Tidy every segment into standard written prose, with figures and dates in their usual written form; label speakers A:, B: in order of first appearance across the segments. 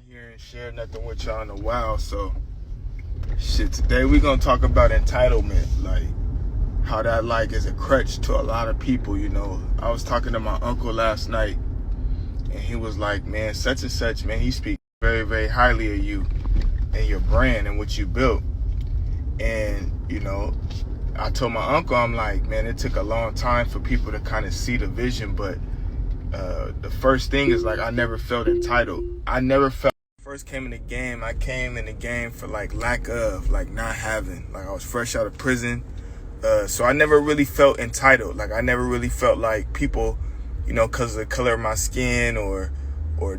A: here and share nothing with y'all in a while. So shit, today we gonna talk about entitlement, like how that like is a crutch to a lot of people. You know, I was talking to my uncle last night and he was like, man, such and such, man, he speaks very, very highly of you and your brand and what you built. And you know, I told my uncle, I'm like, man, it took a long time for people to kind of see the vision, but the first thing is like I never felt entitled. I never felt. First came in the game, I came in the game for like lack of, like not having, like I was fresh out of prison, so I never really felt entitled. Like I never really felt like people, you know, because of the color of my skin or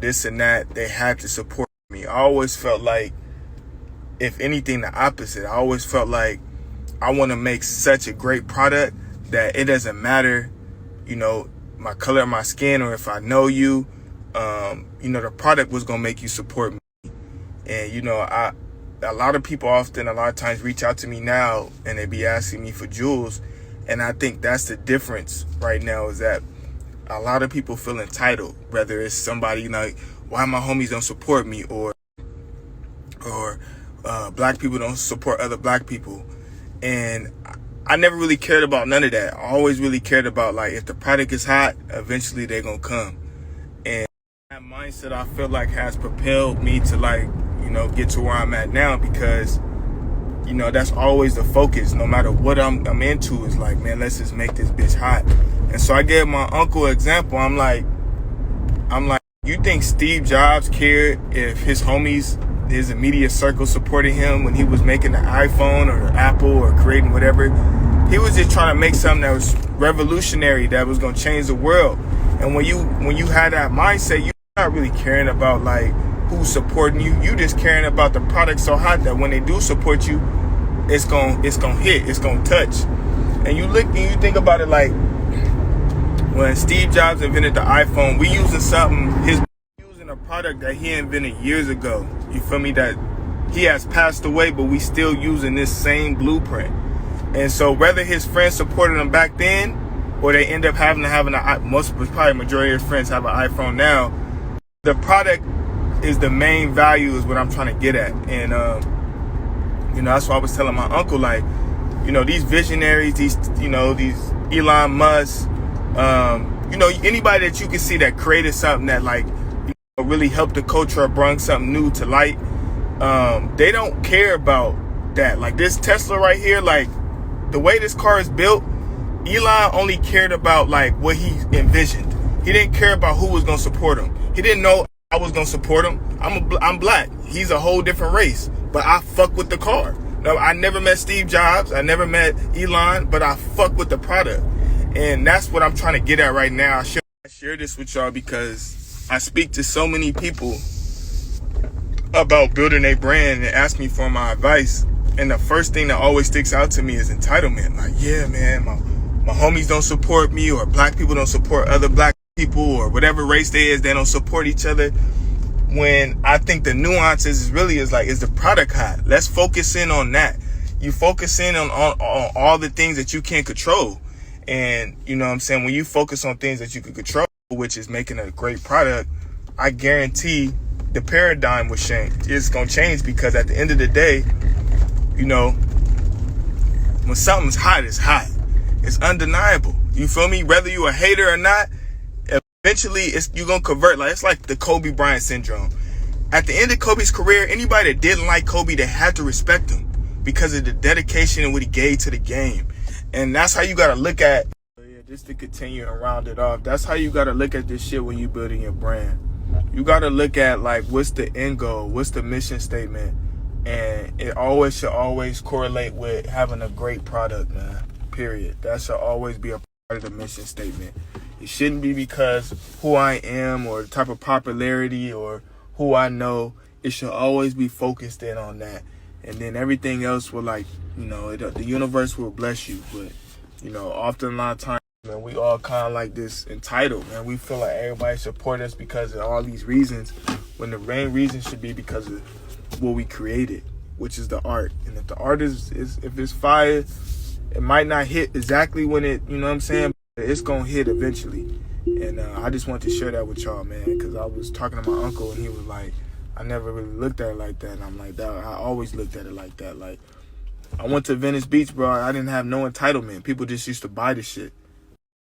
A: this and that, they had to support me. I always felt like, if anything, the opposite. I always felt like I want to make such a great product that it doesn't matter, you know, my color of my skin or if I know you, you know, the product was gonna make you support me. And you know, a lot of people often, a lot of times reach out to me now and they be asking me for jewels, and I think that's the difference right now, is that a lot of people feel entitled, whether it's somebody, you know, like, why my homies don't support me, or black people don't support other black people. And I never really cared about none of that. I always really cared about, like, if the product is hot, eventually they're gonna come. And that mindset, I feel like, has propelled me to, like, you know, get to where I'm at now, because, you know, that's always the focus. No matter what I'm into, is like, man, let's just make this bitch hot. And so I gave my uncle an example. I'm like, you think Steve Jobs cared if his homies, his immediate circle, supported him when he was making the iPhone or the Apple or creating whatever? He was just trying to make something that was revolutionary, that was going to change the world. And when you had that mindset, you're not really caring about like who's supporting you. You just caring about the product so hot that when they do support you, it's gonna hit, it's gonna touch. And you look and you think about it, like when Steve Jobs invented the iPhone, we using a product that he invented years ago. You feel me? That he has passed away, but we still using this same blueprint. And so whether his friends supported him back then, or they end up having probably majority of his friends have an iPhone now, the product is the main value, is what I'm trying to get at. And you know, that's why I was telling my uncle, like, you know, these visionaries, these Elon Musk, you know, anybody that you can see that created something that, like, you know, really helped the culture or brought something new to light, they don't care about that. Like this Tesla right here, like the way this car is built, Elon only cared about like what he envisioned. He didn't care about who was gonna support him. He didn't know I was gonna support him. I'm black. He's a whole different race, but I fuck with the car. No, I never met Steve Jobs. I never met Elon, but I fuck with the product. And that's what I'm trying to get at right now. I share this with y'all because I speak to so many people about building a brand and ask me for my advice. And the first thing that always sticks out to me is entitlement. Like, yeah, man, my homies don't support me, or black people don't support other black people, or whatever race they don't support each other. When I think the nuances is the product hot? Let's focus in on that. You focus in on all the things that you can't control. And you know what I'm saying? When you focus on things that you can control, which is making a great product, I guarantee the paradigm will change. It's going to change, because at the end of the day, you know, when something's hot, it's hot. It's undeniable. You feel me? Whether you a hater or not, eventually you're going to convert. Like, it's like the Kobe Bryant syndrome. At the end of Kobe's career, anybody that didn't like Kobe, they had to respect him because of the dedication and what he gave to the game. And that's how you got to look at, just to continue and round it off, that's how you got to look at this shit when you building your brand. You got to look at, like, what's the end goal? What's the mission statement? And it should always correlate with having a great product, man. Period. That should always be a part of the mission statement. It shouldn't be because who I am or the type of popularity or who I know. It should always be focused in on that. And then everything else will, like, you know, the universe will bless you. But, you know, often a lot of times, man, we all kind of like this entitled, man. We feel like everybody support us because of all these reasons, when the main reason should be because of what we created, which is the art. And if the art is if it's fire, it might not hit exactly when it, you know what I'm saying, but it's gonna hit eventually. And I just wanted to share that with y'all, man, because I was talking to my uncle and he was like, I never really looked at it like that. And I'm like, dog, I always looked at it like that. Like, I went to Venice Beach, bro. I didn't have no entitlement. People just used to buy the shit.